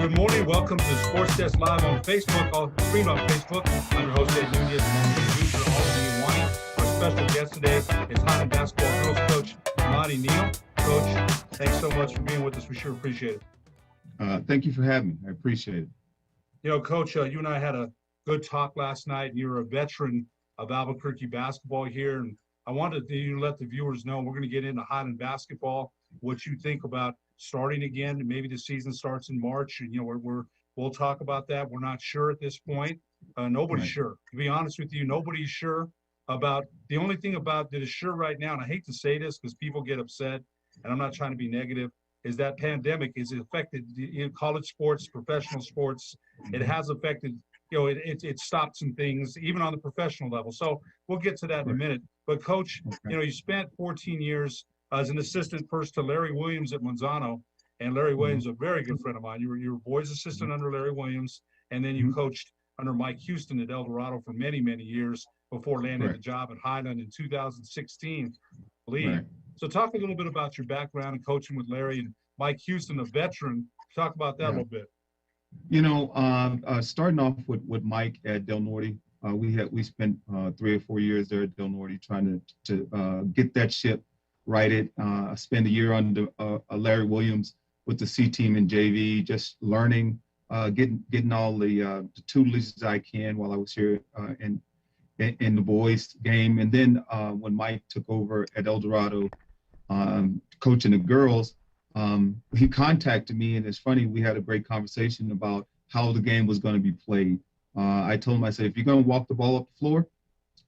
Good morning. Welcome to Sports Desk Live on Facebook. I'll stream on Facebook. I'm your host, Ed Nunez, and producer Lonnie Neal Head. Our special guest today is Highland Basketball Girls Coach Lonnie Neal. Coach, thanks so much for being with us. We sure appreciate it. Thank you for having me. I appreciate it. You know, Coach, you and I had a good talk last night, and you're a veteran of Albuquerque basketball here. And I wanted you to let the viewers know we're going to get into Highland basketball, what you think about starting again. Maybe the season starts in March, and we'll talk about that. We're not sure at this point. Nobody's Right. sure. To be honest with you, nobody's sure about the only thing about that is sure right now. And I hate to say this because people get upset, and I'm not trying to be negative. Is that pandemic is affected college sports, professional sports. It has affected. It stopped some things even on the professional level. So we'll get to that in a minute. But Coach, Okay. You spent 14 years as an assistant first to Larry Williams at Monzano, and Larry Williams, a very good friend of mine. You were boys assistant under Larry Williams, and then you coached under Mike Houston at El Dorado for many, many years before landing the job at Highland in 2016, I believe. Right. So talk a little bit about your background and coaching with Larry and Mike Houston, a veteran. Talk about that a little bit. Starting off with Mike at Del Norte, we spent 3 or 4 years there at Del Norte trying to get that ship righted. I spent a year under Larry Williams with the C team in JV, just learning, getting all the tutelage I can while I was here in the boys game. And then when Mike took over at El Dorado, coaching the girls, he contacted me, and it's funny, we had a great conversation about how the game was going to be played. I told him, I said, if you're going to walk the ball up the floor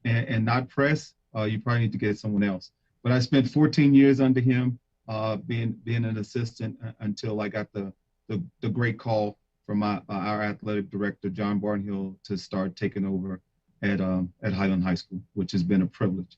and not press, you probably need to get someone else. But I spent 14 years under him, being an assistant until I got the great call from our athletic director, John Barnhill, to start taking over at Highland High School, which has been a privilege.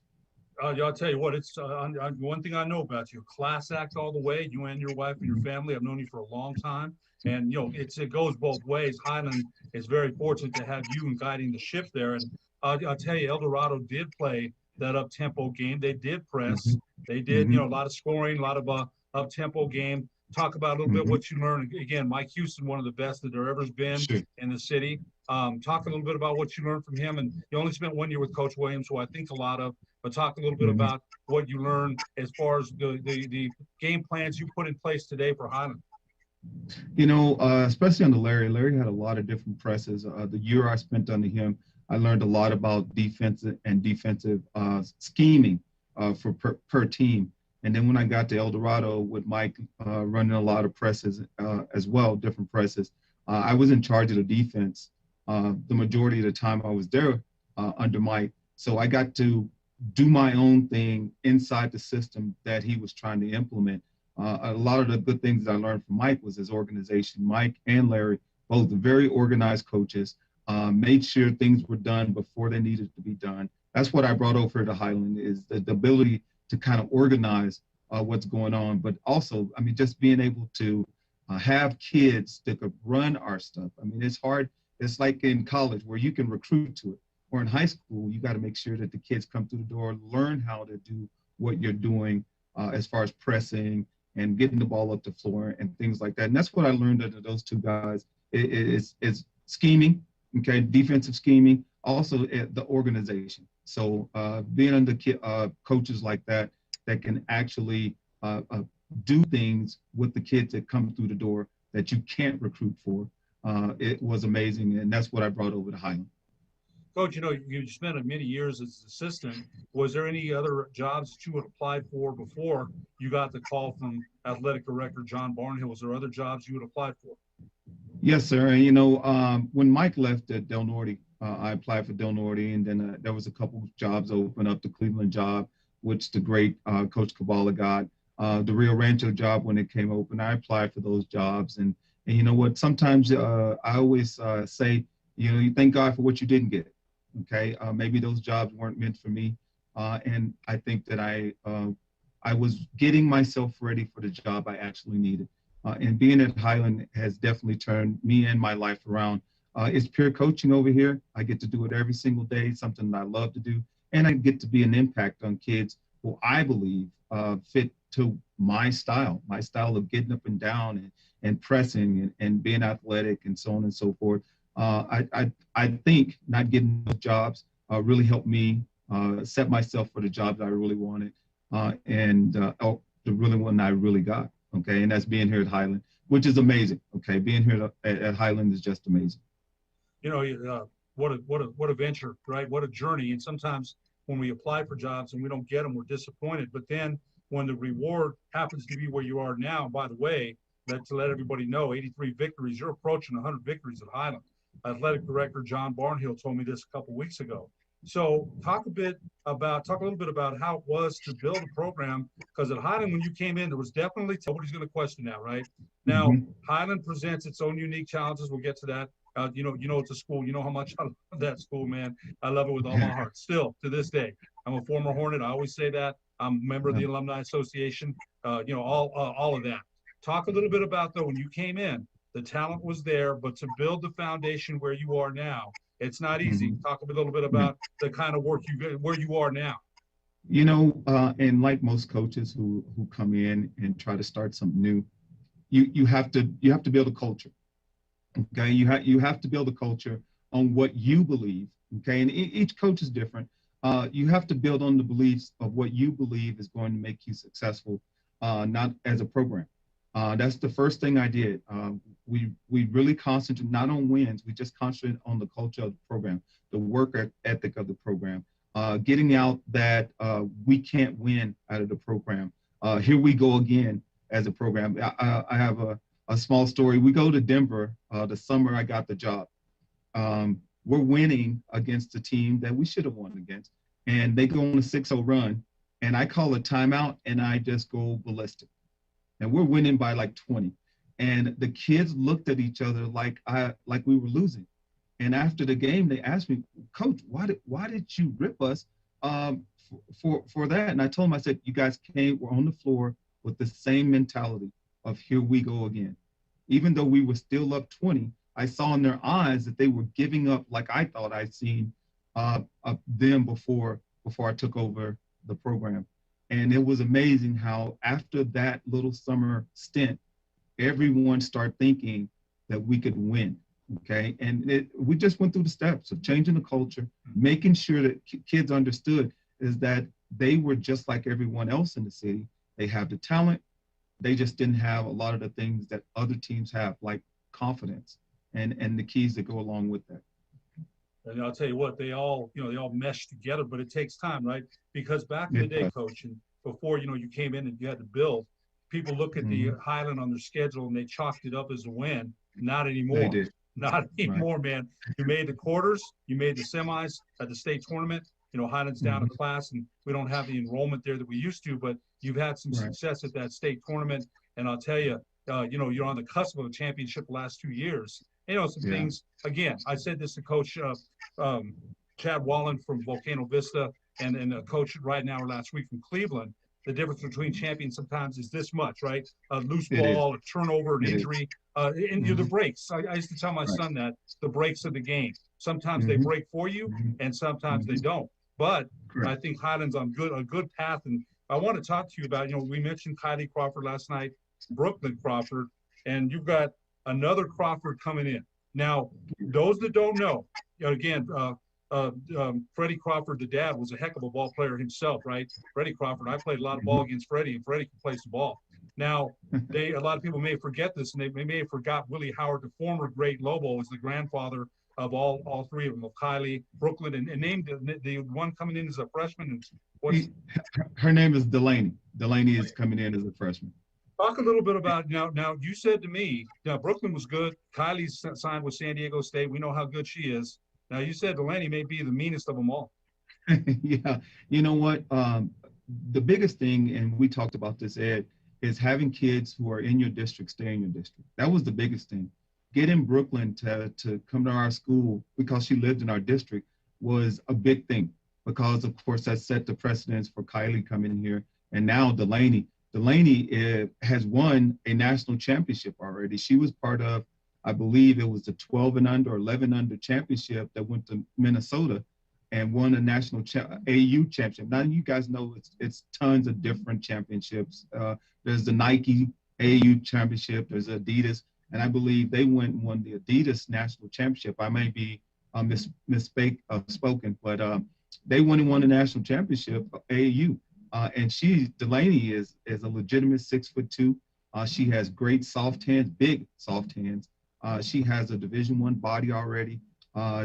I'll tell you what, it's one thing I know about you, class act all the way. You and your wife and your family, I've known you for a long time. And, it goes both ways. Highland is very fortunate to have you in guiding the ship there. And I'll tell you, El Dorado did play that up-tempo game. They did press. They did, a lot of scoring, a lot of up-tempo game. Talk about a little bit what you learned. Again, Mike Houston, one of the best that there ever has been in the city. Talk a little bit about what you learned from him. And you only spent 1 year with Coach Williams, who I think a lot of. But talk a little bit about what you learned as far as the game plans you put in place today for Highland. Especially under Larry. Larry had a lot of different presses. The year I spent under him, I learned a lot about defensive scheming for per team. And then when I got to El Dorado with Mike running a lot of presses as well, different presses, I was in charge of the defense the majority of the time I was there under Mike. So I got to do my own thing inside the system that he was trying to implement. A lot of the good things that I learned from Mike was his organization. Mike and Larry, both very organized coaches, made sure things were done before they needed to be done. That's what I brought over to Highland, is the ability to kind of organize what's going on, but also, just being able to have kids that could run our stuff. It's hard. It's like in college where you can recruit to it, or in high school, you got to make sure that the kids come through the door, learn how to do what you're doing as far as pressing and getting the ball up the floor and things like that. And that's what I learned under those two guys. It's scheming, defensive scheming, also the organization. So being under coaches like that can actually do things with the kids that come through the door that you can't recruit for, it was amazing. And that's what I brought over to Highland. Coach, you spent many years as an assistant. Was there any other jobs that you had applied for before you got the call from athletic director John Barnhill? Was there other jobs you had applied for? Yes, sir. When Mike left at Del Norte, I applied for Del Norte, and then there was a couple of jobs open up, the Cleveland job, which the great Coach Kabbalah got. The Rio Rancho job, when it came open, I applied for those jobs. And you know what? Sometimes I always say, you thank God for what you didn't get. Maybe those jobs weren't meant for me. And I think that I was getting myself ready for the job I actually needed. And being at Highland has definitely turned me and my life around. It's peer coaching over here. I get to do it every single day, something that I love to do. And I get to be an impact on kids who I believe fit to my style of getting up and down and pressing and being athletic and so on and so forth. I think not getting those jobs really helped me set myself for the job that I really wanted the really one I really got. Okay, and that's being here at Highland, which is amazing. Okay, being here at Highland is just amazing. You know, what a venture, right? What a journey. And sometimes when we apply for jobs and we don't get them, we're disappointed. But then when the reward happens to be where you are now, by the way, to let everybody know, 83 victories, you're approaching 100 victories at Highland. Athletic director John Barnhill told me this a couple of weeks ago. So talk a little bit about how it was to build a program, because at Highland, when you came in, there was definitely, nobody's going to question that, right? Now, Highland presents its own unique challenges. We'll get to that. You know, it's a school. You know how much I love that school, man. I love it with all my heart. Still, to this day, I'm a former Hornet. I always say that. I'm a member of the Alumni Association. You know, all of that. Talk a little bit about, though, when you came in, the talent was there, but to build the foundation where you are now, it's not easy. Talk a little bit about the kind of work where you are now. You know, and like most coaches who come in and try to start something new, you have to build a culture. Okay, you have to build a culture on what you believe. Okay, and each coach is different. You have to build on the beliefs of what you believe is going to make you successful, not as a program. That's the first thing I did. We really concentrated not on wins. We just concentrated on the culture of the program, the work ethic of the program, getting out that we can't win out of the program. Here we go again as a program. I have a small story. We go to Denver the summer I got the job. We're winning against a team that we should have won against, and they go on a 6-0 run, and I call a timeout, and I just go ballistic. And we're winning by like 20. And the kids looked at each other like we were losing. And after the game, they asked me, Coach, why did you rip us for that? And I told them, I said, you guys were on the floor with the same mentality of here we go again. Even though we were still up 20, I saw in their eyes that they were giving up like I thought I'd seen them before I took over the program. And it was amazing how after that little summer stint, everyone started thinking that we could win, okay? And we just went through the steps of changing the culture, making sure that kids understood is that they were just like everyone else in the city. They have the talent. They just didn't have a lot of the things that other teams have, like confidence and the keys that go along with that. And I'll tell you what, they all mesh together, but it takes time, right? Because back in the day, Coach, and before, you came in and you had to build, people look at the Highland on their schedule and they chalked it up as a win. Not anymore. They did. Not anymore, man. You made the quarters, you made the semis at the state tournament. Highland's down a class and we don't have the enrollment there that we used to, but you've had some success at that state tournament. And I'll tell you, you're on the cusp of a championship the last 2 years. Some things, again, I said this to Coach Chad Wallen from Volcano Vista and Coach right now or last week from Cleveland. The difference between champions sometimes is this much, right? A loose ball, a turnover, an injury, and the breaks. I used to tell my son that the breaks of the game. Sometimes they break for you, and sometimes they don't. But I think Highland's on a good path. And I want to talk to you about, we mentioned Kylie Crawford last night, Brooklyn Crawford, and you've got another Crawford coming in. Now, those that don't know, again, Freddie Crawford, the dad, was a heck of a ball player himself, right? Freddie Crawford, I played a lot of ball against Freddie, and Freddie can play some ball. Now, a lot of people may forget this, and they may have forgot Willie Howard, the former great Lobo, was the grandfather of all three of them, of Kylie, Brooklyn, and named the one coming in as a freshman. Her name is Delaney. Delaney is coming in as a freshman. Talk a little bit about now. You said to me, Brooklyn was good. Kylie's signed with San Diego State. We know how good she is. Now you said Delaney may be the meanest of them all. Yeah, you know what? The biggest thing, and we talked about this, Ed, is having kids who are in your district stay in your district. That was the biggest thing. Getting Brooklyn to come to our school because she lived in our district was a big thing because, of course, that set the precedence for Kylie coming in here. And now Delaney has won a national championship already. She was part of, I believe it was the 12 and under or 11 under championship that went to Minnesota. and won a national AU championship. Now you guys know it's tons of different championships. There's the Nike AU championship. There's Adidas, and I believe they went and won the Adidas national championship. I may be spoken, but they went and won the national championship AAU. And Delaney is a legitimate 6'2". She has great soft hands, big soft hands. She has a Division I body already.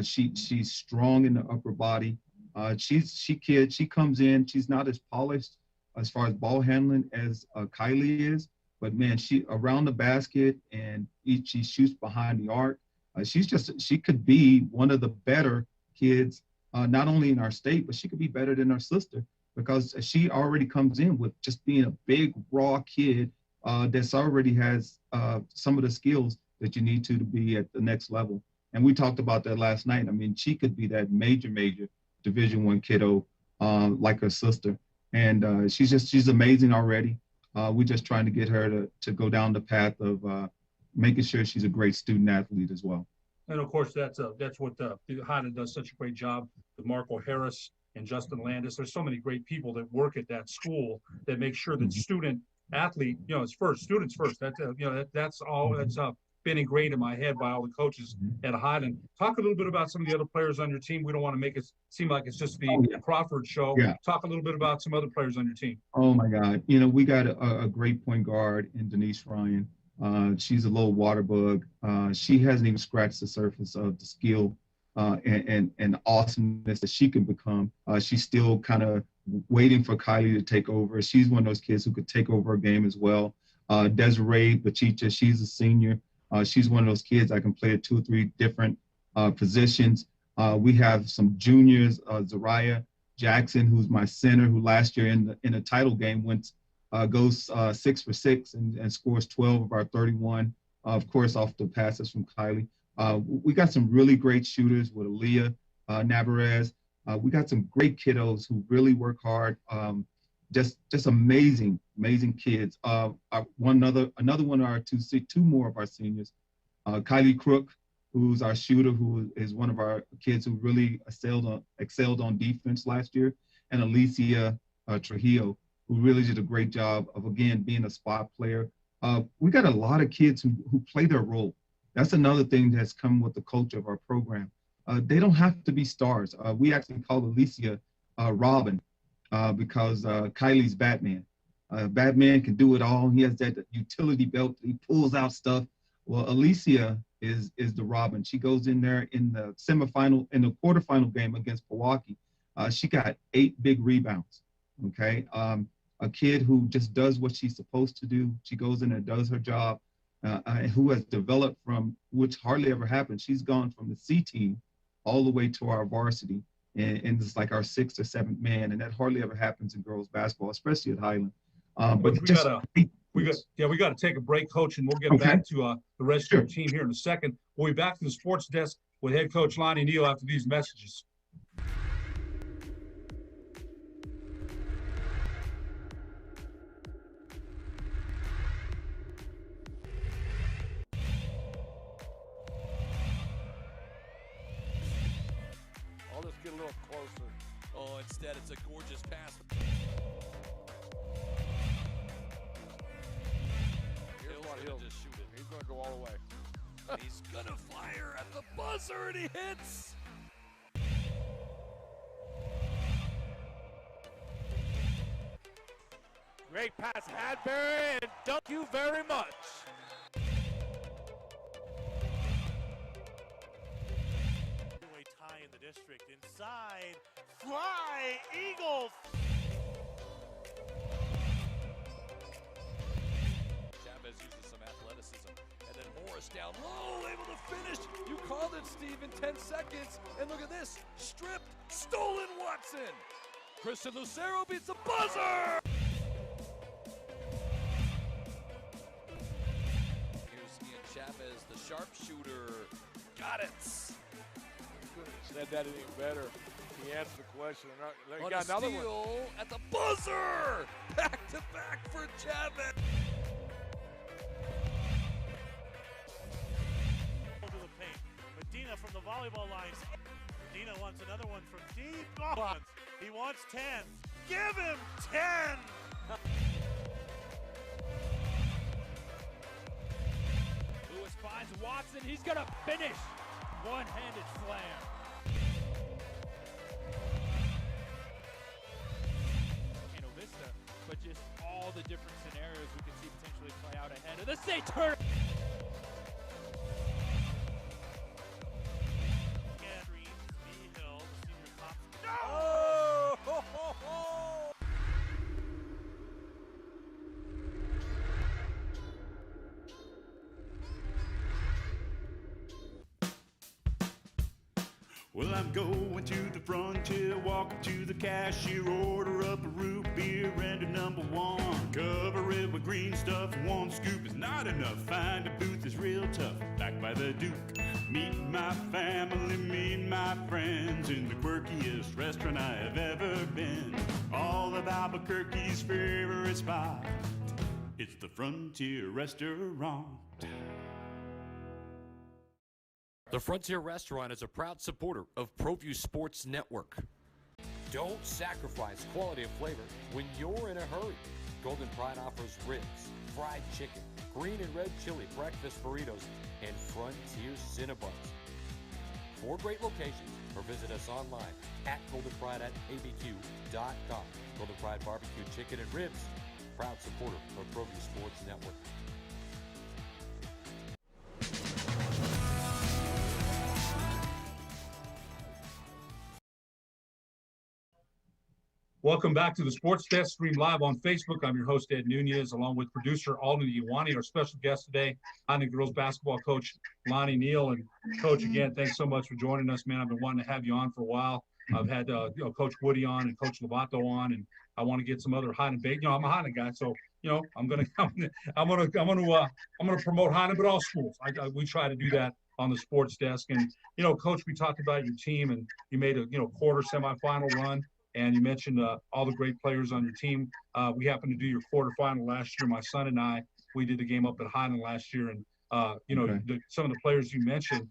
She's strong in the upper body. She comes in. She's not as polished as far as ball handling as Kylie is, but man, she around the basket and she shoots behind the arc. She could be one of the better kids, not only in our state, but she could be better than her sister because she already comes in with just being a big raw kid that's already has some of the skills that you need to be at the next level. And we talked about that last night. I mean, she could be that major Division I kiddo like her sister. And she's amazing already. We're just trying to get her to go down the path of making sure she's a great student athlete as well. And of course, that's what the Highland does such a great job with Marco Harris and Justin Landis. There's so many great people that work at that school that make sure that student athlete, it's first, students first. That's all. That's been ingrained in my head by all the coaches at Highland. Talk a little bit about some of the other players on your team. We don't want to make it seem like it's just the Crawford show. Yeah. Talk a little bit about some other players on your team. Oh my God. We got a great point guard in Denise Ryan. She's a little water bug. She hasn't even scratched the surface of the skill and awesomeness that she can become. She's still kind of waiting for Kylie to take over. She's one of those kids who could take over a game as well. Desiree Bachicha, she's a senior. She's one of those kids that can play at 2 or 3 different positions. We have some juniors, Zariah Jackson, who's my center, who last year in a title game goes 6 for 6 and scores 12 of our 31, of course, off the passes from Kylie. We got some really great shooters with Aaliyah Navarez. We got some great kiddos who really work hard. Just amazing kids. Another one of our two more of our seniors, Kylie Crook, who's our shooter, who is one of our kids who really excelled on defense last year, and Alicia Trujillo, who really did a great job of, again, being a spot player. We got a lot of kids who play their role. That's another thing that's come with the culture of our program. They don't have to be stars. We actually call Alicia Robin because Kylie's Batman. Batman can do it all. He has that utility belt. He pulls out stuff. Well, Alicia is the Robin. She goes in there in the quarterfinal game against Milwaukee. She got 8 big rebounds. Okay. A kid who just does what she's supposed to do. She goes in and does her job, who has developed from, which hardly ever happens. She's gone from the C team all the way to our varsity. And it's like our 6th or 7th man. And that hardly ever happens in girls basketball, especially at Highland. But we got to take a break, Coach, and we'll get back to the rest of your team here in a second. We'll be back to the sports desk with head coach Lonnie Neal after these messages. Let's get a little closer. Oh, instead it's a gorgeous pass. Here's what he'll just shoot it. He's going to go all the way. He's going to fire at the buzzer, and he hits. Great pass, Hadbury, and thank you very much. Tie in the district. Inside, fly, Eagles. Chavez uses some athleticism. And then Morris down low, able to finish. You called it, Steve, in 10 seconds. And look at this, stripped, stolen Watson. Kristen Lucero beats the buzzer. Here's Ian Chavez, the sharpshooter. Got it. Said that anything better. He answered the question. On got another steal one at the buzzer. Back to back for Chavez. To the paint. Medina from the volleyball lines. Medina Medina wants another one from deep. Oh, he wants 10. Give him 10! Lewis finds Watson. He's going to finish. One-handed slam. Vista, but just all the different scenarios we can see potentially play out ahead of the state tournament. Well, I'm going to the frontier, walking to the cashier, order up a root beer and a number one. Cover it with green stuff, one scoop is not enough. Find a booth is real tough, back by the Duke. Meet my family, meet my friends in the quirkiest restaurant I have ever been. All of Albuquerque's favorite spot, it's the Frontier Restaurant. The Frontier Restaurant is a proud supporter of ProView Sports Network. Don't sacrifice quality and flavor when you're in a hurry. Golden Pride offers ribs, fried chicken, green and red chili breakfast burritos, and Frontier Cinnabons. 4 great locations, or visit us online at goldenpride@abq.com. Golden Pride Barbecue Chicken and Ribs, proud supporter of ProView Sports Network. Welcome back to the Sports Desk, stream live on Facebook. I'm your host, Ed Nunez, along with producer Lonnie Neal Head. Our special guest today, Highland Girls Basketball coach Lonnie Neal. And Coach, again, thanks so much for joining us, man. I've been wanting to have you on for a while. I've had Coach Woody on and Coach Lovato on, and I want to get some other Highland bait. I'm a Highland guy, so I'm gonna promote Highland, but all schools. We try to do that on the Sports Desk. And Coach, we talked about your team, and you made a quarter semifinal run. And you mentioned all the great players on your team. We happened to do your quarterfinal last year. My son and I, we did the game up at Highland last year, and some of the players you mentioned,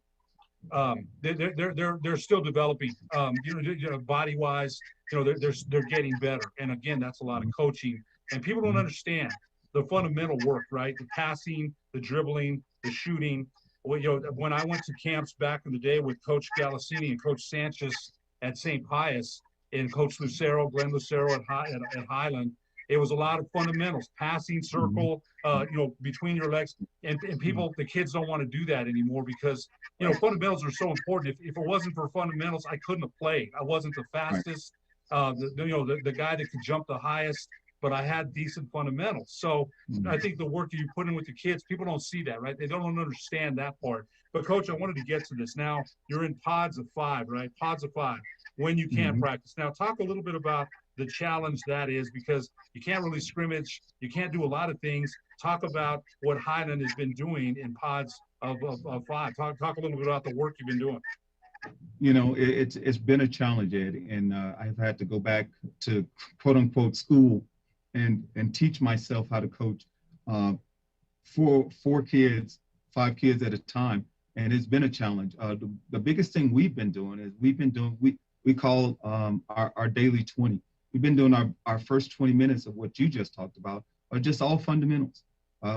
they're still developing. Body wise, they're getting better. And again, that's a lot of coaching. And people don't understand the fundamental work, right? The passing, the dribbling, the shooting. When I went to camps back in the day with Coach Galasini and Coach Sanchez at St. Pius, and Coach Glenn Lucero at Highland, it was a lot of fundamentals, passing, circle, between your legs. And people, the kids don't want to do that anymore because, fundamentals are so important. If it wasn't for fundamentals, I couldn't have played. I wasn't the fastest, the guy that could jump the highest, but I had decent fundamentals. So I think the work that you put in with the kids, people don't see that, right? They don't understand that part. But Coach, I wanted to get to this. Now you're in pods of 5, right? Pods of 5. When you can practice. Now, talk a little bit about the challenge that is, because you can't really scrimmage. You can't do a lot of things. Talk about what Highland has been doing in pods of 5. Talk a little bit about the work you've been doing. It's been a challenge, Ed, and I've had to go back to quote unquote school and teach myself how to coach 4 kids, 5 kids at a time. And it's been a challenge. The biggest thing we've been doing is we call our daily 20. We've been doing our first 20 minutes of what you just talked about are just all fundamentals.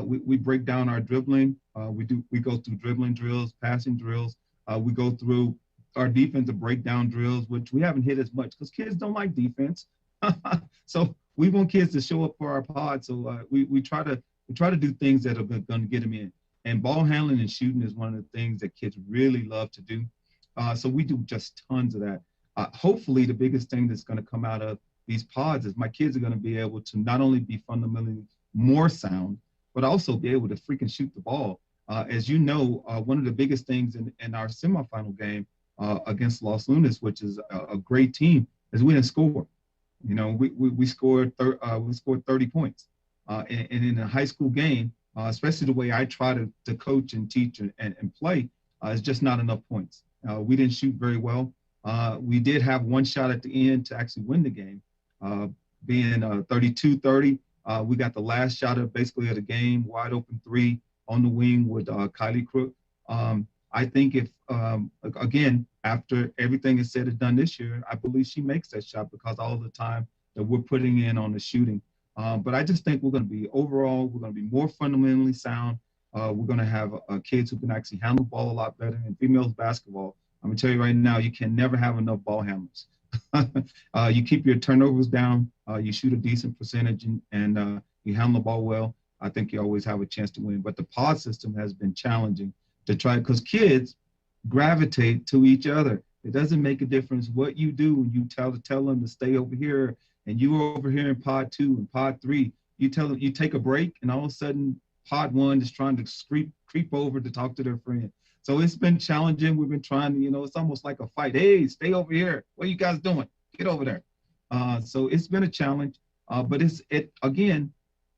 We break down our dribbling. We go through dribbling drills, passing drills. We go through our defensive breakdown drills, which we haven't hit as much because kids don't like defense. So we want kids to show up for our pod. So we try to do things that are going to get them in. And ball handling and shooting is one of the things that kids really love to do. So we do just tons of that. Hopefully, the biggest thing that's going to come out of these pods is my kids are going to be able to not only be fundamentally more sound, but also be able to freaking shoot the ball. As you know, one of the biggest things in our semifinal game against Los Lunas, which is a great team, is we didn't score. We scored 30 points. And in a high school game, especially the way I try to coach and teach and play, it's just not enough points. We didn't shoot very well. We did have one shot at the end to actually win the game, being 32-30. We got the last shot of the game, wide open 3 on the wing with Kylie Crook. I I think if, again, after everything is said and done this year, I believe she makes that shot because all the time that we're putting in on the shooting. But I just think we're going to be overall, we're going to be more fundamentally sound. We're going to have kids who can actually handle the ball a lot better. In females basketball, I'm going to tell you right now, you can never have enough ball handlers. You keep your turnovers down, you shoot a decent percentage, and you handle the ball well. I think you always have a chance to win. But the pod system has been challenging to try, because kids gravitate to each other. It doesn't make a difference what you do when you tell them to stay over here, and you are over here in pod 2 and pod 3. You tell them you take a break, and all of a sudden pod 1 is trying to creep over to talk to their friend. So it's been challenging. We've been trying to, it's almost like a fight. Hey, stay over here. What are you guys doing? Get over there. So it's been a challenge. But it again,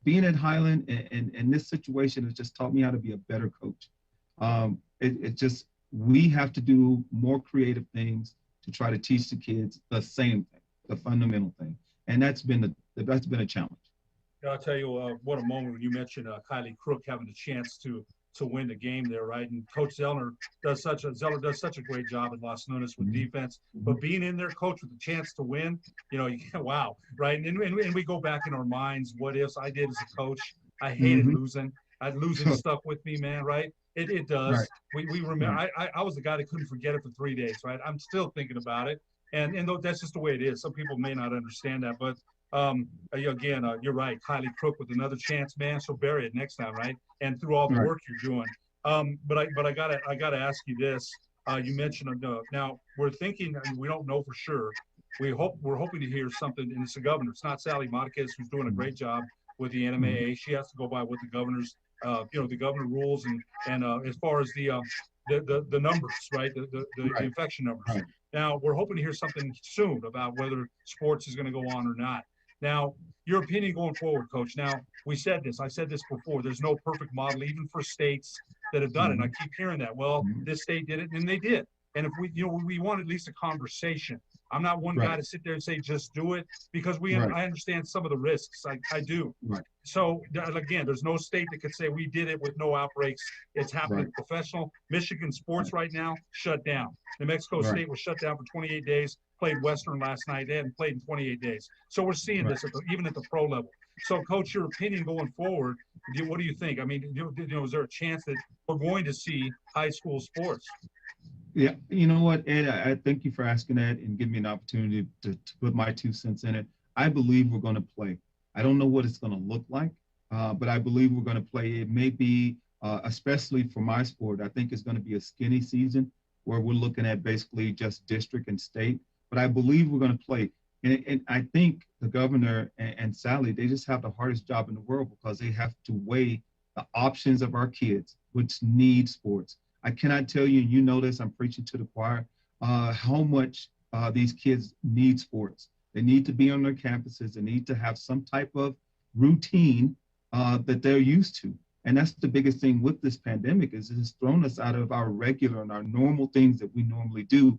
being at Highland and this situation has just taught me how to be a better coach. We have to do more creative things to try to teach the kids the same thing, the fundamental thing. And that's been a challenge. Yeah, I'll tell you what a moment when you mentioned Kylie Crook having a chance to win the game there, right? And Coach Zeller does such a great job in Los Lunas with defense. But being in there, Coach, with the chance to win, wow, right? And we go back in our minds, what ifs. I did as a coach. I hated losing. Losing stuck with me, man, right? It does. Right. We remember. I was the guy that couldn't forget it for 3 days, right? I'm still thinking about it, and that's just the way it is. Some people may not understand that, but again, you're right. Kylie Crook with another chance, man. So bury it next time, right? And through all the work you're doing. But I gotta ask you this. You mentioned now we're thinking, we don't know for sure. We're hoping to hear something, and it's the governor. It's not Sally Marquez, who's doing a great job with the NMAA. She has to go by what the governor's the governor rules and as far as the numbers, right? The infection numbers. Right. Now we're hoping to hear something soon about whether sports is going to go on or not. Now, your opinion going forward, Coach. Now, I said this before, there's no perfect model, even for states that have done it. And I keep hearing that. Well, this state did it, and they did. And if we want at least a conversation. I'm not one guy to sit there and say, just do it, because I understand some of the risks. I do. Right. So, again, there's no state that could say we did it with no outbreaks. It's happening professional. Michigan sports right now, shut down. New Mexico State was shut down for 28 days, played Western last night. They hadn't played in 28 days. So we're seeing this even at the pro level. So, Coach, your opinion going forward, what do you think? I mean, is there a chance that we're going to see high school sports? Yeah, you know what, Ed, I thank you for asking that and giving me an opportunity to put my 2 cents in it. I believe we're going to play. I don't know what it's going to look like, but I believe we're going to play. It may be, especially for my sport, I think it's going to be a skinny season where we're looking at basically just district and state. But I believe we're going to play. And I think the governor and Sally, they just have the hardest job in the world because they have to weigh the options of our kids, which need sports. I cannot tell you, and you know this, I'm preaching to the choir, how much these kids need sports. They need to be on their campuses. They need to have some type of routine that they're used to. And that's the biggest thing with this pandemic is it's thrown us out of our regular and our normal things that we normally do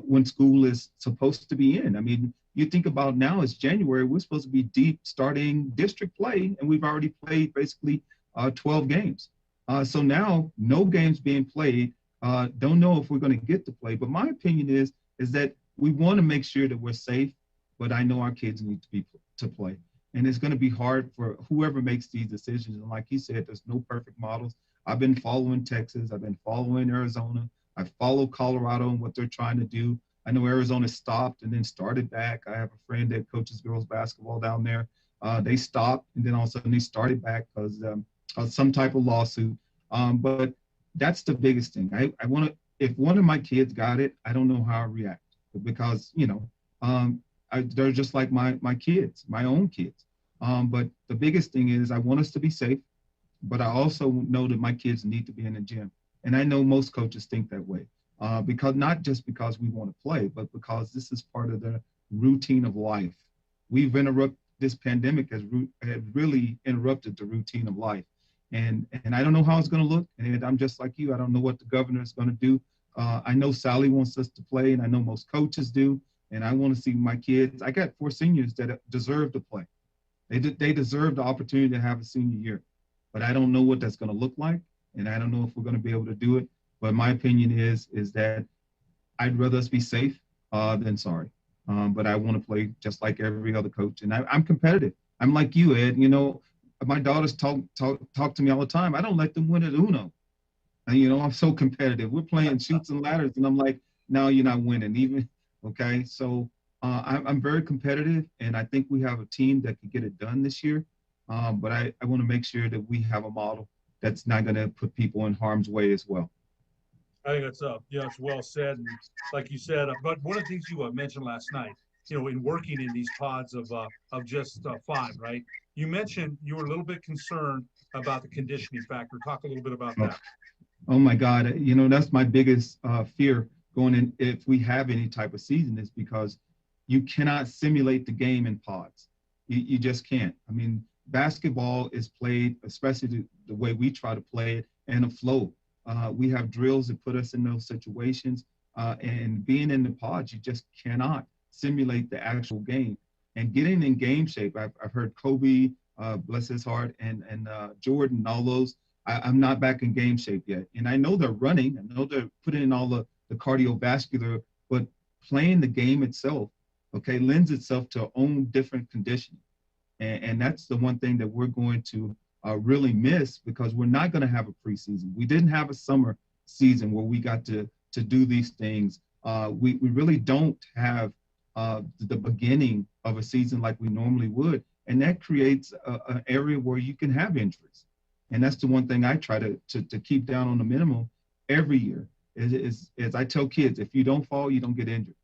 when school is supposed to be in. I mean, you think about now it's January, we're supposed to be deep starting district play, and we've already played basically 12 games. So now no games being played, don't know if we're going to get to play. But my opinion is that we want to make sure that we're safe, but I know our kids need to play. And it's going to be hard for whoever makes these decisions. And like you said, there's no perfect models. I've been following Texas. I've been following Arizona. I follow Colorado and what they're trying to do. I know Arizona stopped and then started back. I have a friend that coaches girls basketball down there. They stopped and then all of a sudden they started back because some type of lawsuit. But that's the biggest thing. I want to, if one of my kids got it, I don't know how I react because, they're just like my kids, my own kids. But the biggest thing is I want us to be safe, but I also know that my kids need to be in the gym. And I know most coaches think that way because not just because we want to play, but because this is part of the routine of life. This pandemic has really interrupted the routine of life. And I don't know how it's going to look. And I'm just like you. I don't know what the governor is going to do. I know Sally wants us to play, and I know most coaches do. And I want to see my kids. I got 4 seniors that deserve to play. They deserve the opportunity to have a senior year. But I don't know what that's going to look like. And I don't know if we're going to be able to do it. But my opinion is that I'd rather us be safe than sorry. But I want to play just like every other coach, and I'm competitive. I'm like you, Ed. You know, my daughters talk to me all the time. I don't let them win at Uno. And, you know, I'm so competitive. We're playing shoots and ladders, and I'm like, no, you're not winning. Even okay. So I'm very competitive, and I think we have a team that could get it done this year. But I want to make sure that we have a model that's not going to put people in harm's way as well. I think it's it's well said, and like you said. But one of the things you mentioned last night, you know, in working in these pods of just 5, right? You mentioned you were a little bit concerned about the conditioning factor. Talk a little bit about that. Oh my God, you know, that's my biggest fear going in if we have any type of season, is because you cannot simulate the game in pods. You just can't. I mean, basketball is played, especially the way we try to play it, in a flow. We have drills that put us in those situations, and being in the pods, you just cannot simulate the actual game. And getting in game shape, I've heard Kobe, bless his heart, and Jordan, all those. I'm not back in game shape yet. And I know they're running. I know they're putting in all the cardiovascular, but playing the game itself, okay, lends itself to own different conditioning. And that's the one thing that we're going to really miss, because we're not going to have a preseason. We didn't have a summer season where we got to do these things. We really don't have the beginning of a season like we normally would. And that creates an area where you can have injuries. And that's the one thing I try to keep down on the minimum every year is I tell kids, if you don't fall, you don't get injured.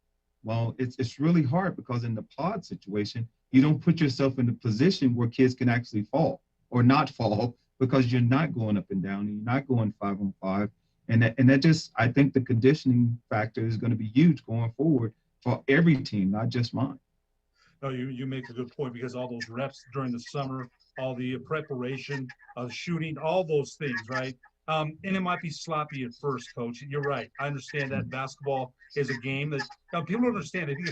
Well, it's really hard, because in the pod situation, you don't put yourself in a position where kids can actually fall or not fall, because you're not going up and down and you're not going 5-on-5. And that just, I think the conditioning factor is going to be huge going forward for every team, not just mine. No, you make a good point, because all those reps during the summer, all the preparation, shooting, all those things, right? And it might be sloppy at first, Coach. You're right. I understand that basketball is a game that people don't understand. I think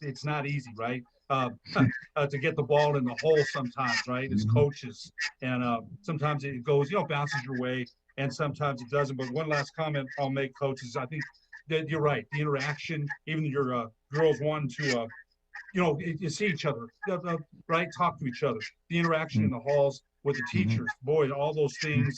it's not easy, right? To get the ball in the hole sometimes, right? As coaches, and sometimes it goes, bounces your way, and sometimes it doesn't. But one last comment I'll make, Coach, is I think that you're right. The interaction, even your girls wanting to, you see each other, right? Talk to each other. The interaction in the halls with the teachers, boy, all those things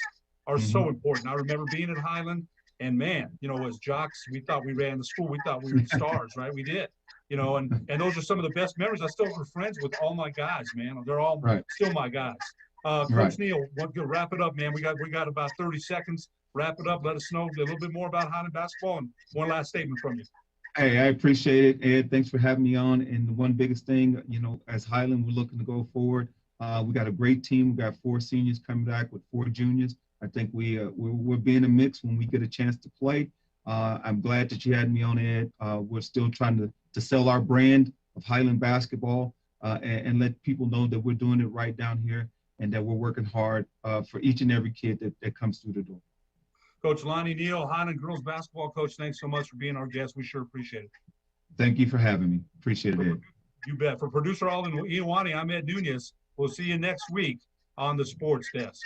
are so important. I remember being at Highland, and man, as jocks, we thought we ran the school. We thought we were the stars, right? We did, and those are some of the best memories. I still are friends with all my guys, man. They're all still my guys. Coach Neal, wrap it up, man. We got about 30 seconds. Wrap it up. Let us know a little bit more about Highland basketball, and one last statement from you. Hey, I appreciate it, Ed. Thanks for having me on. And the one biggest thing, as Highland, we're looking to go forward. We got a great team. We got 4 seniors coming back with 4 juniors. I think we're being a mix when we get a chance to play. I'm glad that you had me on, Ed. We're still trying to sell our brand of Highland basketball and let people know that we're doing it right down here, and that we're working hard for each and every kid that comes through the door. Coach Lonnie Neal, Highland Girls Basketball coach, thanks so much for being our guest. We sure appreciate it. Thank you for having me. Appreciate it, Ed. You bet. For producer Alden Iwani, I'm Ed Nunez. We'll see you next week on the Sports Desk.